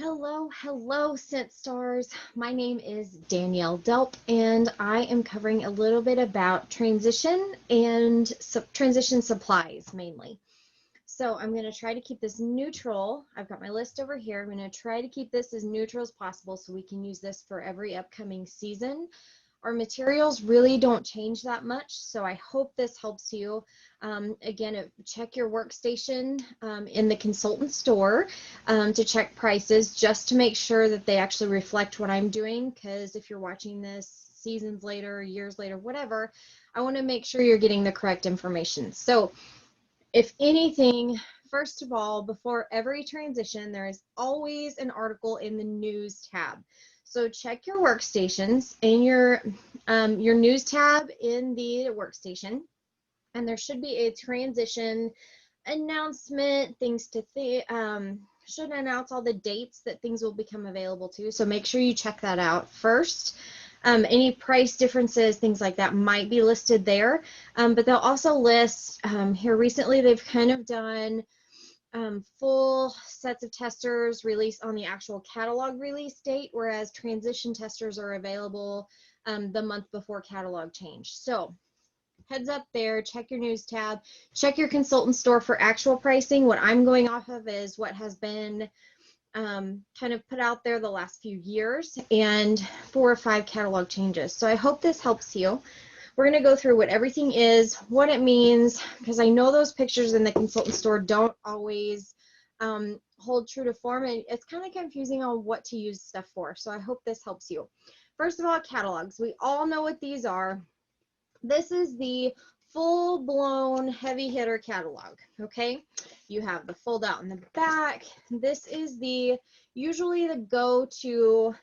Hello, Scent Stars. My name is Danielle Delp, and I am covering a little bit about transition and transition supplies mainly. So I'm going to try to keep this neutral. I've got my list over here. I'm going to try to keep this as neutral as possible so we can use this for every upcoming season. Our materials really don't change that much, so I hope this helps you. Again, check your workstation in the consultant store to check prices just to make sure that they actually reflect what I'm doing, because if you're watching this seasons later, years later, whatever, I want to make sure you're getting the correct information. So if anything, first of all, before every transition, there is always an article in the news tab. So check your workstations in your news tab in the workstation, and there should be a transition announcement, things to should announce all the dates that things will become available to. So make sure you check that out first. Any price differences, things like that might be listed there, but they'll also list here recently they've kind of done full sets of testers released on the actual catalog release date, whereas transition testers are available the month before catalog change. So heads up there, check your news tab, check your consultant store for actual pricing. What I'm going off of is what has been kind of put out there the last few years and 4 or 5 catalog changes. So I hope this helps you. We're going to go through what everything is, what it means, because I know those pictures in the consultant store don't always hold true to form, and it's kind of confusing on what to use stuff for. So I hope this helps you. First of all, catalogs. We all know what these are. This is the full-blown heavy hitter catalog, okay? You have the fold out in the back. This is usually the go-to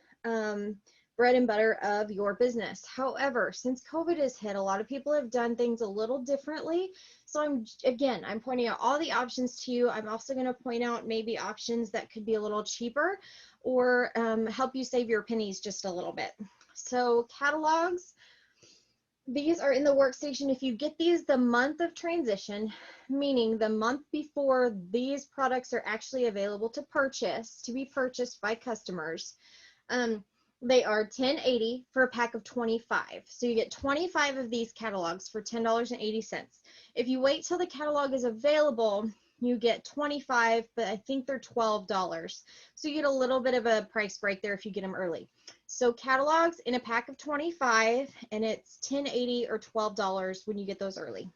bread and butter of your business. However, since COVID has hit, a lot of people have done things a little differently. So I'm pointing out all the options to you. I'm also going to point out maybe options that could be a little cheaper or help you save your pennies just a little bit. So catalogs, these are in the workstation. If you get these the month of transition, meaning the month before these products are actually available to be purchased by customers, they are $10.80 for a pack of 25. So you get 25 of these catalogs for $10.80. If you wait till the catalog is available, you get 25, but I think they're $12. So you get a little bit of a price break there if you get them early. So catalogs in a pack of 25, and it's $10.80 or $12 when you get those early.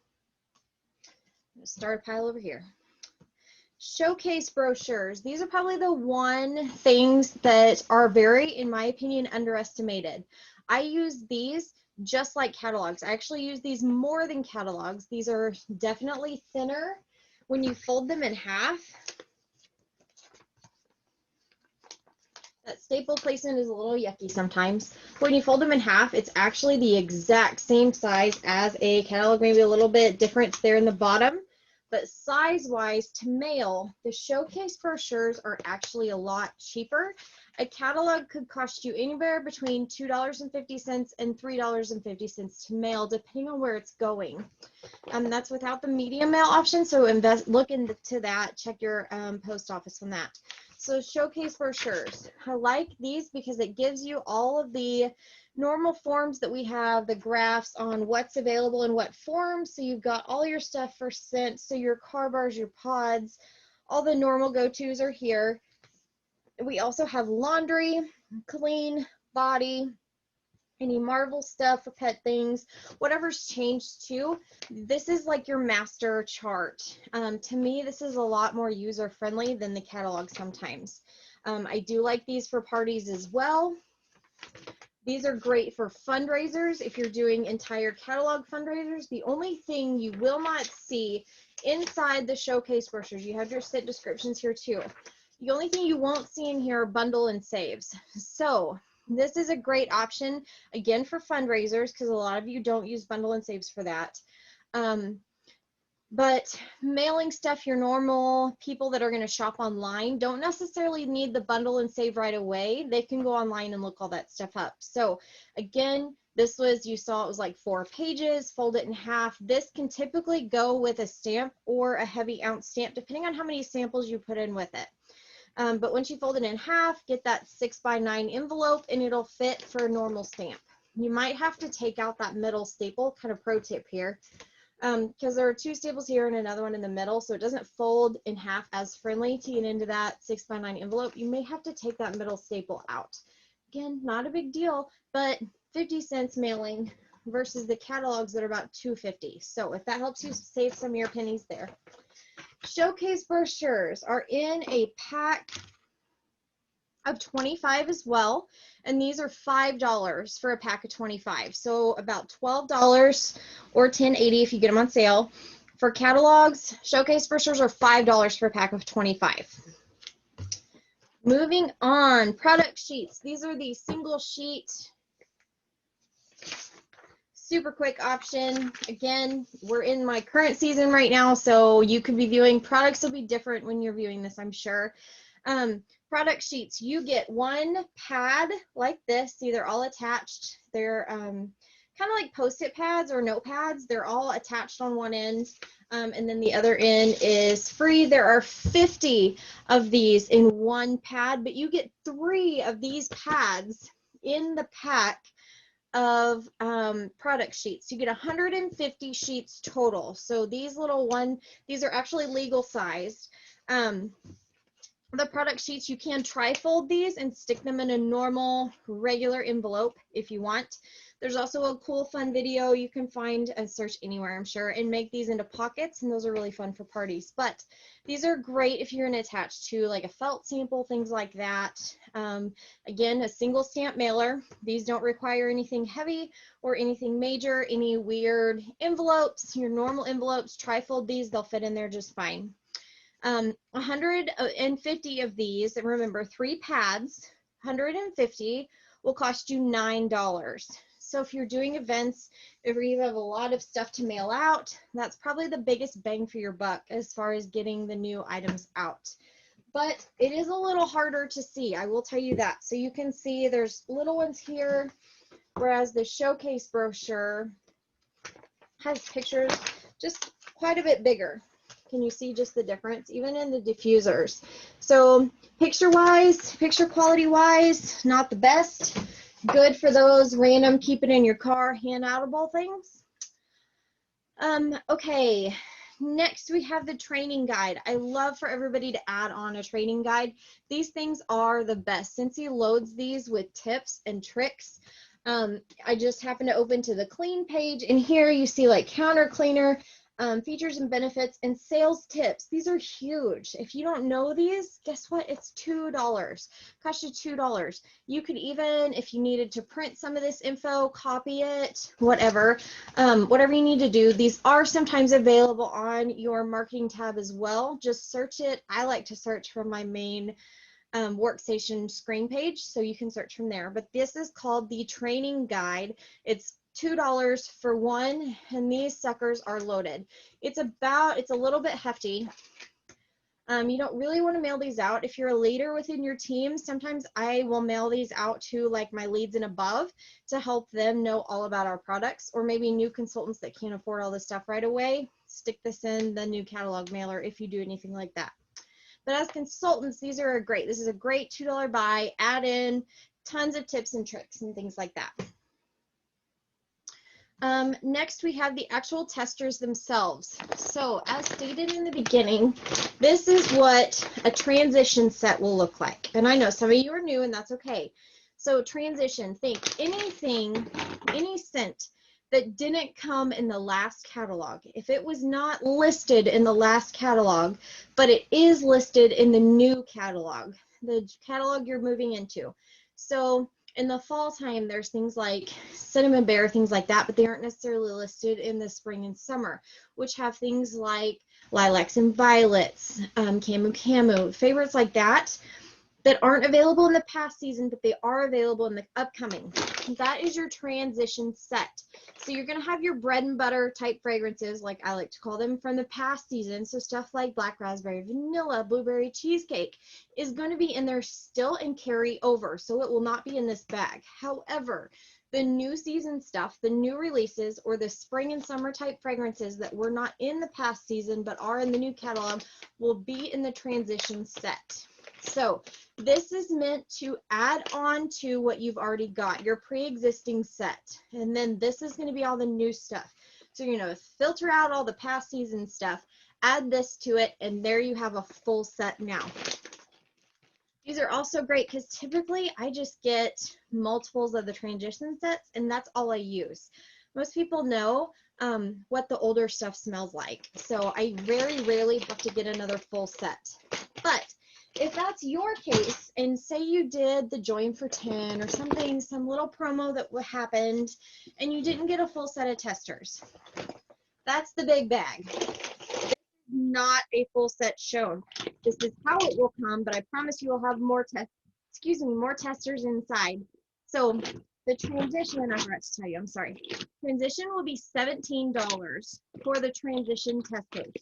Start a pile over here. Showcase brochures. These are probably the one things that are very, in my opinion, underestimated. I use these just like catalogs. I actually use these more than catalogs. These are definitely thinner. When you fold them in half, that staple placement is a little yucky sometimes. When you fold them in half, it's actually the exact same size as a catalog, maybe a little bit different there in the bottom. But size-wise, to mail, the showcase brochures are actually a lot cheaper. A catalog could cost you anywhere between $2.50 and $3.50 to mail, depending on where it's going. That's without the medium mail option, so look into that. Check your post office on that. So showcase brochures. I like these because it gives you all of the normal forms that we have, the graphs on what's available in what forms. So you've got all your stuff for scent. So your car bars, your pods, all the normal go-tos are here. We also have laundry, clean, body, any Marvel stuff for pet things, whatever's changed too. This is like your master chart. To me, this is a lot more user-friendly than the catalog sometimes. I do like these for parties as well. These are great for fundraisers if you're doing entire catalog fundraisers. The only thing you will not see inside the showcase brochures, you have your scent descriptions here too. The only thing you won't see in here are bundle and saves. So this is a great option, again, for fundraisers, because a lot of you don't use bundle and saves for that. But mailing stuff, your normal people that are going to shop online don't necessarily need the bundle and save right away. They can go online and look all that stuff up. So again, this was, you saw it was like 4 pages, fold it in half. This can typically go with a stamp or a heavy ounce stamp, depending on how many samples you put in with it. But once you fold it in half, get that 6x9 envelope and it'll fit for a normal stamp. You might have to take out that middle staple, kind of pro tip here, because there are 2 staples here and another one in the middle, so it doesn't fold in half as friendly to get into that 6x9 envelope. You may have to take that middle staple out. Again, not a big deal, but 50 cents mailing versus the catalogs that are about $2.50. So if that helps you save some of your pennies there. Showcase brochures are in a pack of 25 as well, and these are $5 for a pack of 25, so about $12 or $10.80 if you get them on sale. For catalogs, showcase brochures are $5 for a pack of 25. Moving on, product sheets. These are the single sheet, super quick option. Again, we're in my current season right now, so you could be viewing, products will be different when you're viewing this, I'm sure. Product sheets, you get 1 pad like this. See, they're all attached. They're kind of like post-it pads or notepads. They're all attached on one end, and then the other end is free. There are 50 of these in 1 pad, but you get 3 of these pads in the pack of product sheets. You get 150 sheets total. So these these are actually legal sized. The product sheets, you can tri-fold these and stick them in a normal regular envelope if you want. There's also a cool fun video you can find and search anywhere, I'm sure, and make these into pockets, and those are really fun for parties. But these are great if you're going to attach to like a felt sample, things like that. Again, a single stamp mailer. These don't require anything heavy or anything major, any weird envelopes. Your normal envelopes, tri-fold these, they'll fit in there just fine. 150 of these, and remember 3 pads, 150 will cost you $9. So if you're doing events, if you have a lot of stuff to mail out, that's probably the biggest bang for your buck as far as getting the new items out. But it is a little harder to see, I will tell you that. So you can see there's little ones here, whereas the showcase brochure has pictures just quite a bit bigger. Can you see just the difference, even in the diffusers? So picture quality wise, not the best. Good for those random keep it in your car, hand outable things. Okay, next we have the training guide. I love for everybody to add on a training guide. These things are the best. Scentsy loads these with tips and tricks. I just happened to open to the clean page, and here you see like counter cleaner, features and benefits, and sales tips. These are huge. If you don't know these, guess what? It's $2. Cost you $2. You could even, if you needed to print some of this info, copy it, whatever you need to do. These are sometimes available on your marketing tab as well. Just search it. I like to search from my main workstation screen page, so you can search from there. But this is called the training guide. It's $2 for one, and these suckers are loaded. It's a little bit hefty. You don't really want to mail these out. If you're a leader within your team, sometimes I will mail these out to like my leads and above to help them know all about our products, or maybe new consultants that can't afford all this stuff right away. Stick this in the new catalog mailer if you do anything like that. But as consultants, these are great. This is a great $2 buy. Add in tons of tips and tricks and things like that. Next, we have the actual testers themselves. So as stated in the beginning, this is what a transition set will look like. And I know some of you are new, and that's okay. So transition, think anything, any scent that didn't come in the last catalog. If it was not listed in the last catalog, but it is listed in the new catalog, the catalog you're moving into. So in the fall time, there's things like cinnamon bear, things like that, but they aren't necessarily listed in the spring and summer, which have things like lilacs and violets, camu, favorites like that aren't available in the past season, but they are available in the upcoming. That is your transition set. So you're going to have your bread and butter type fragrances, like I like to call them, from the past season. So stuff like black raspberry, vanilla, blueberry cheesecake is going to be in there still and carry over. So it will not be in this bag. However, the new season stuff, the new releases, or the spring and summer type fragrances that were not in the past season but are in the new catalog will be in the transition set. So this is meant to add on to what you've already got, your pre-existing set. And then this is going to be all the new stuff. So, you know, filter out all the past season stuff, add this to it, and there you have a full set now. These are also great because typically I just get multiples of the transition sets, and that's all I use. Most people know what the older stuff smells like, so I very rarely have to get another full set. But if that's your case, and say you did the join for 10 or something, some little promo that happened, and you didn't get a full set of testers, that's the big bag. Not a full set shown. This is how it will come, but I promise you will have more more testers inside. So the transition, I forgot to tell you, I'm sorry. Transition will be $17 for the transition testers.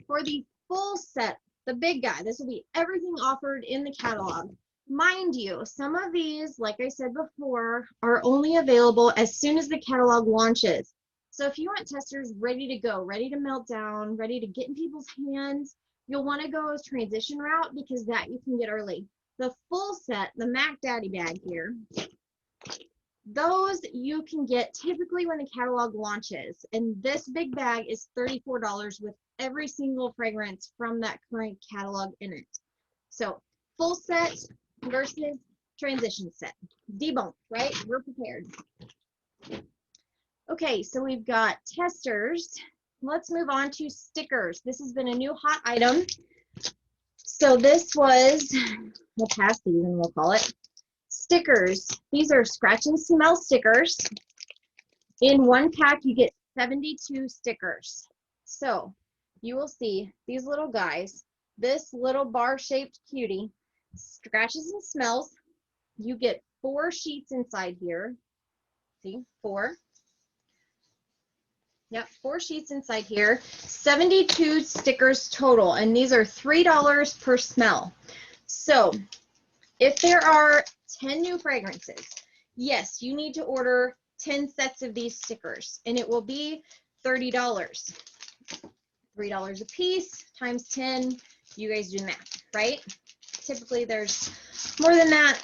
For the full set, the big guy, this will be everything offered in the catalog. Mind you, some of these, like I said before, are only available as soon as the catalog launches. So if you want testers ready to go, ready to melt down, ready to get in people's hands, you'll want to go transition route because that you can get early. The full set, the Mac Daddy bag here, those you can get typically when the catalog launches. And this big bag is $34 with every single fragrance from that current catalog in it. So full set versus transition set. Debunked, right? We're prepared. Okay, so we've got testers. Let's move on to stickers. This has been a new hot item. So this was the past season, we'll call it. Stickers. These are scratch and smell stickers. In one pack, you get 72 stickers. So you will see these little guys, this little bar-shaped cutie, scratches and smells. You get 4 sheets inside here. See, 4. Yep, 4 sheets inside here, 72 stickers total, and these are $3 per smell. So if there are 10 new fragrances, yes, you need to order 10 sets of these stickers, and it will be $30. $3 a piece times 10, you guys do the math, right? Typically there's more than that.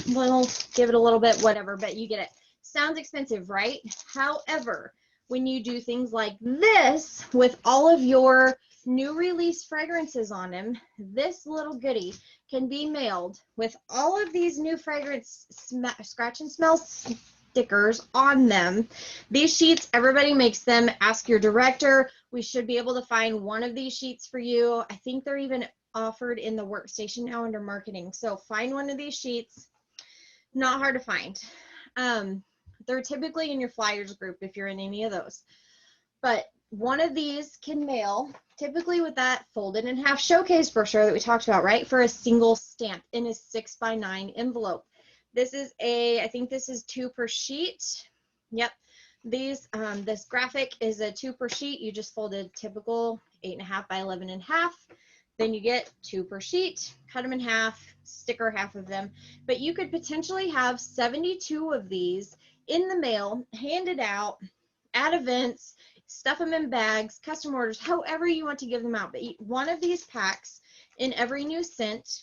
We'll give it a little bit, whatever, but you get it. Sounds expensive, right? However, when you do things like this with all of your new release fragrances on them, this little goodie can be mailed with all of these new fragrance scratch and smell stickers on them. These sheets, everybody makes them. Ask your director. We should be able to find one of these sheets for you. I think they're even offered in the workstation now under marketing. So find one of these sheets. Not hard to find. They're typically in your flyers group if you're in any of those. But one of these can mail, typically with that folded in half showcase brochure that we talked about, right? For a single stamp in a 6x9 envelope. This is I think this is 2 per sheet. Yep. These, this graphic is a 2 per sheet. You just folded typical 8.5 by 11.5. Then you get 2 per sheet, cut them in half, sticker half of them. But you could potentially have 72 of these in the mail, handed out at events, stuff them in bags, custom orders, however you want to give them out. But one of these packs in every new scent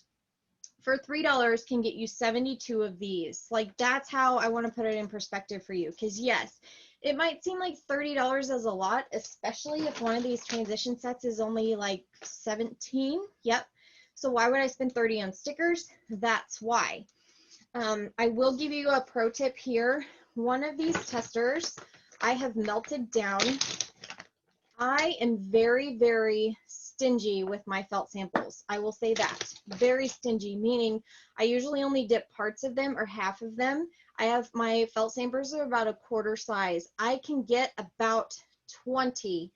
for $3 can get you 72 of these. Like, that's how I want to put it in perspective for you. Because yes, it might seem like $30 is a lot, especially if one of these transition sets is only like 17. Yep. So why would I spend 30 on stickers? That's why. I will give you a pro tip here. One of these testers I have melted down. I am very, very stingy with my felt samples. I will say that. Very stingy, meaning I usually only dip parts of them or half of them. I have my felt samples are about a quarter size. I can get about 20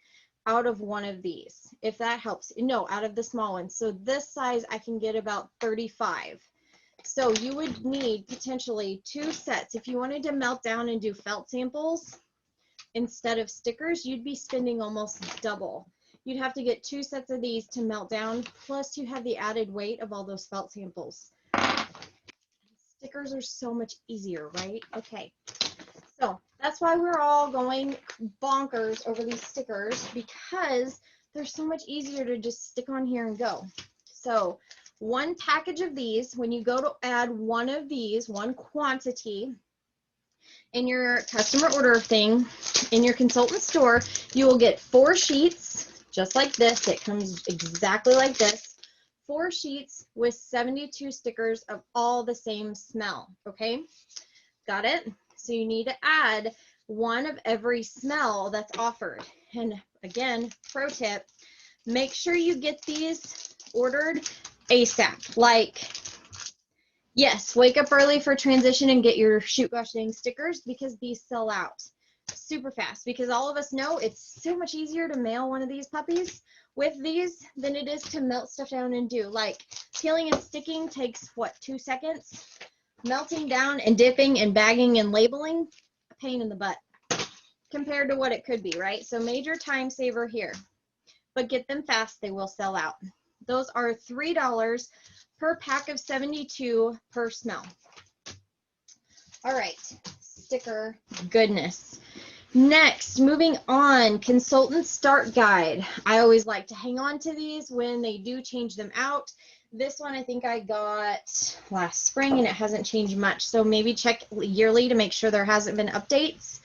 out of one of these, if that helps. No, out of the small ones. So this size, I can get about 35. So you would need potentially 2 sets. If you wanted to melt down and do felt samples instead of stickers, you'd be spending almost double. You'd have to get 2 sets of these to melt down, plus you have the added weight of all those felt samples. Stickers are so much easier, right? Okay, so that's why we're all going bonkers over these stickers, because they're so much easier to just stick on here and go. So One package of these, when you go to add one of these, one quantity in your customer order thing, in your consultant store, you will get 4 sheets, just like this. It comes exactly like this. 4 sheets with 72 stickers of all the same smell, okay? Got it? So you need to add one of every smell that's offered. And again, pro tip, make sure you get these ordered ASAP. Like, yes, wake up early for transition and get your shoot gosh dang stickers, because these sell out super fast, because all of us know it's so much easier to mail one of these puppies with these than it is to melt stuff down and do. Like, peeling and sticking takes what, 2 seconds? Melting down and dipping and bagging and labeling, a pain in the butt compared to what it could be, right? So major time saver here, but get them fast, they will sell out. Those are $3 per pack of 72 per smell. All right, sticker goodness. Next, moving on, consultant start guide. I always like to hang on to these when they do change them out. This one I think I got last spring and it hasn't changed much. So maybe check yearly to make sure there hasn't been updates.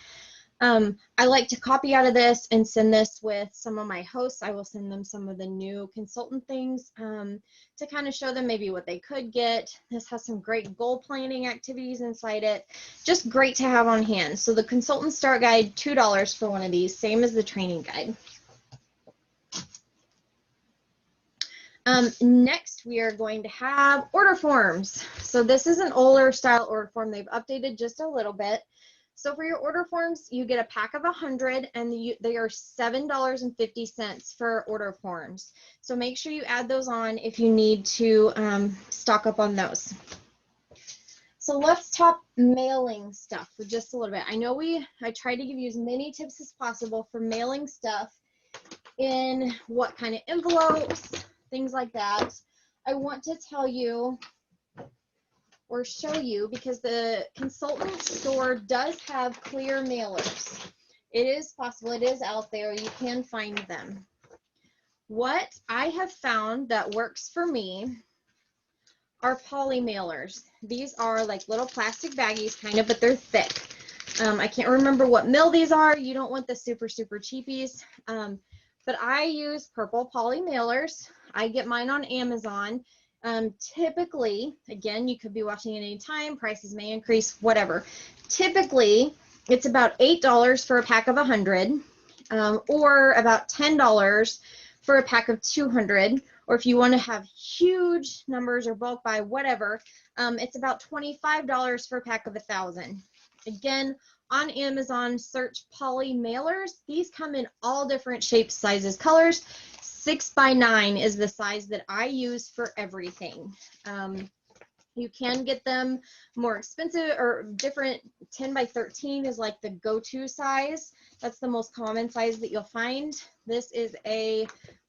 I like to copy out of this and send this with some of my hosts. I will send them some of the new consultant things to kind of show them maybe what they could get. This has some great goal planning activities inside it. Just great to have on hand. So the consultant start guide, $2 for one of these, same as the training guide. Next, we are going to have order forms. So this is an older style order form. They've updated just a little bit. So for your order forms, you get a pack of 100 and they are $7.50 for order forms. So make sure you add those on if you need to stock up on those. So let's talk mailing stuff for just a little bit. I know I try to give you as many tips as possible for mailing stuff in what kind of envelopes, things like that. I want to tell you or show you, because the consultant store does have clear mailers. It is possible, it is out there, you can find them. What I have found that works for me are poly mailers. These are like little plastic baggies kind of, but they're thick. I can't remember what mill these are. You don't want the super cheapies. But I use purple poly mailers. I get mine on Amazon. Typically, again, you could be watching at any time, prices may increase, whatever. Typically, it's about $8 for a pack of 100, or about $10 for a pack of 200, or if you want to have huge numbers or bulk buy, whatever, it's about $25 for a pack of 1,000. Again, on Amazon, search poly mailers. These come in all different shapes, sizes, colors. 6x9 is the size that I use for everything. You can get them more expensive or different. 10x13 is like the go-to size. That's the most common size that you'll find. This is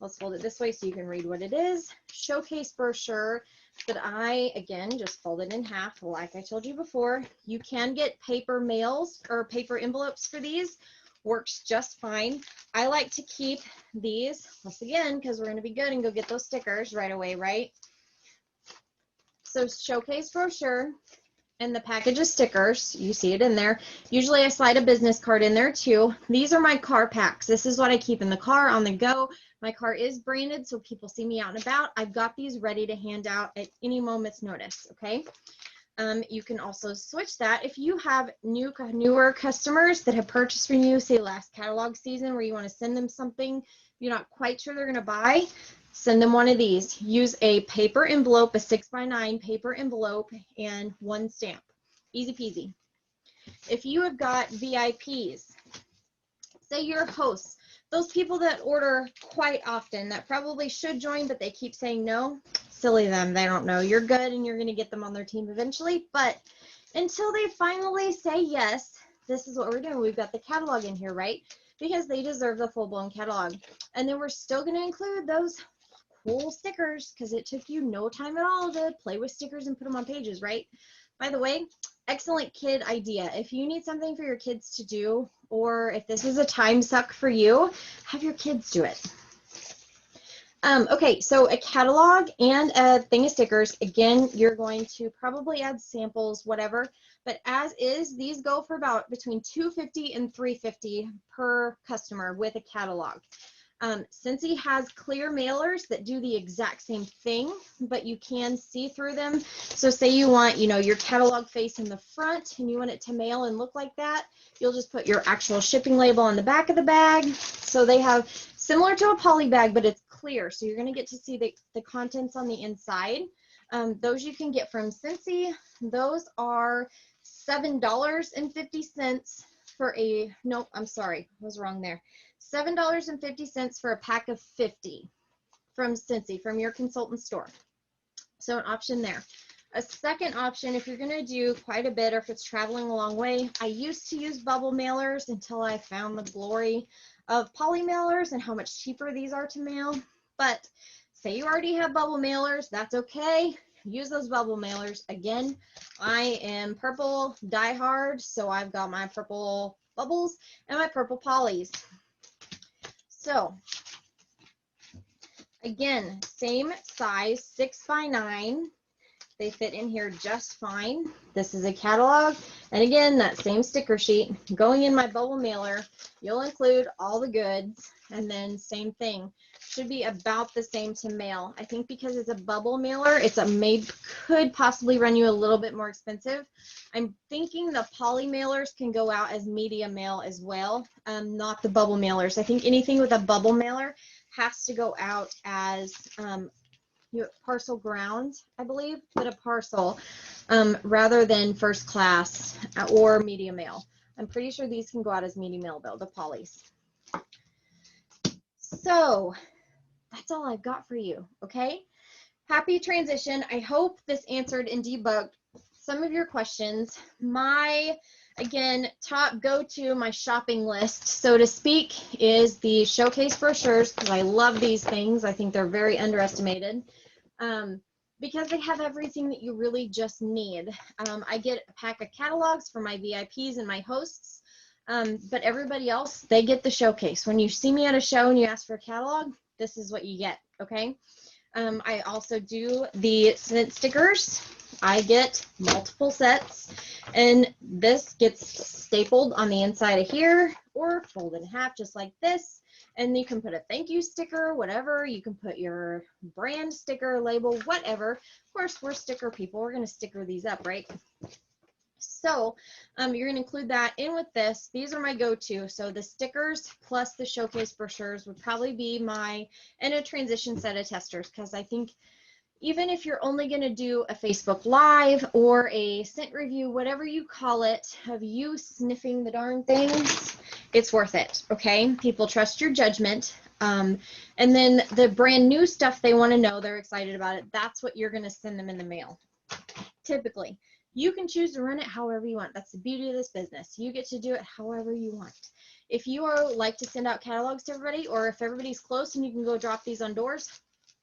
let's hold it this way so you can read what it is, showcase brochure that I, again, just folded in half like I told you before. You can get paper mails or paper envelopes for these. Works just fine. I like to keep these, once again, because we're going to be good and go get those stickers right away, right? So showcase brochure and the package of stickers, you see it in there. Usually I slide a business card in there too. These are my car packs. This is what I keep in the car on the go. My car is branded, so people see me out and about. I've got these ready to hand out at any moment's notice, okay? You can also switch that if you have newer customers that have purchased from you, say last catalog season, where you want to send them something you're not quite sure they're going to buy. Send them one of these. Use a paper envelope, a 6x9 paper envelope, and one stamp. Easy peasy. If you have got VIPs, say you're hosts, those people that order quite often that probably should join, but they keep saying no, silly them. They don't know. You're good and you're going to get them on their team eventually. But until they finally say yes, this is what we're doing. We've got the catalog in here, right? Because they deserve the full-blown catalog. And then we're still going to include those cool stickers, because it took you no time at all to play with stickers and put them on pages, right? By the way, excellent kid idea. If you need something for your kids to do, or if this is a time suck for you, have your kids do it. Okay, so a catalog and a thing of stickers. Again, you're going to probably add samples, whatever. But as is, these go for about between $2.50 and $3.50 per customer with a catalog. Scentsy has clear mailers that do the exact same thing, but you can see through them. So say you want, your catalog face in the front and you want it to mail and look like that, you'll just put your actual shipping label on the back of the bag. So they have similar to a poly bag, but it's clear. So you're going to get to see the contents on the inside. Those you can get from Scentsy. Those are $7.50 for a, nope, I'm sorry, I was wrong there. $7.50 for a pack of 50 from Scentsy, from your consultant store. So an option there. A second option, if you're going to do quite a bit or if it's traveling a long way, I used to use bubble mailers until I found the glory of poly mailers and how much cheaper these are to mail. But say you already have bubble mailers, that's okay. Use those bubble mailers. Again, I am purple diehard, so I've got my purple bubbles and my purple polys. So again, same size, 6 by 9. They fit in here just fine. This is a catalog. And again, that same sticker sheet going in my bubble mailer, you'll include all the goods, and then same thing. Should be about the same to mail. I think because it's a bubble mailer, could possibly run you a little bit more expensive. I'm thinking the poly mailers can go out as media mail as well, not the bubble mailers. I think anything with a bubble mailer has to go out as your parcel ground, I believe, but a parcel rather than first class or media mail. I'm pretty sure these can go out as media mail though, the polys. So that's all I've got for you, okay? Happy transition. I hope this answered and debugged some of your questions. My, again, top go-to, my shopping list, so to speak, is the showcase brochures, because I love these things. I think they're very underestimated. Because they have everything that you really just need. I get a pack of catalogs for my VIPs and my hosts, but everybody else, they get the showcase. When you see me at a show and you ask for a catalog, this is what you get, okay? I also do the scent stickers. I get multiple sets, and this gets stapled on the inside of here or folded in half just like this. And you can put a thank you sticker, whatever. You can put your brand sticker, label, whatever. Of course, we're sticker people. We're going to sticker these up, right? So you're going to include that in with this. These are my go-to. So the stickers plus the showcase brochures would probably be and a transition set of testers, because I think even if you're only going to do a Facebook Live or a scent review, whatever you call it, of you sniffing the darn things, it's worth it, okay? People trust your judgment. And then the brand new stuff they want to know, they're excited about it, that's what you're going to send them in the mail. Typically, you can choose to run it however you want. That's the beauty of this business. You get to do it however you want. If you like to send out catalogs to everybody, or if everybody's close and you can go drop these on doors,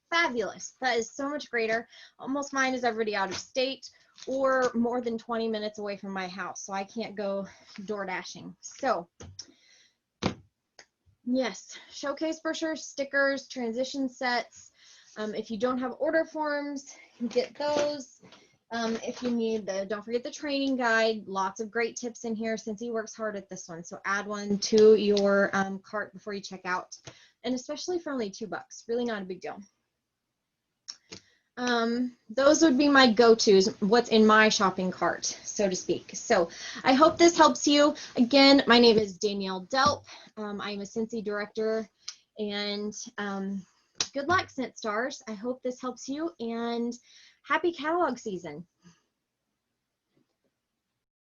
fabulous. That is so much greater. Almost mine is everybody out of state or more than 20 minutes away from my house, so I can't go door dashing. So yes, showcase brochures, stickers, transition sets. If you don't have order forms, get those. If you need don't forget the training guide, lots of great tips in here since he works hard at this one. So add one to your cart before you check out, and especially for only $2, really not a big deal. Those would be my go-tos, what's in my shopping cart, so to speak. So I hope this helps you. Again, my name is Danielle Delp. I'm a Scentsy director, and good luck, ScentStars. I hope this helps you, and happy catalog season.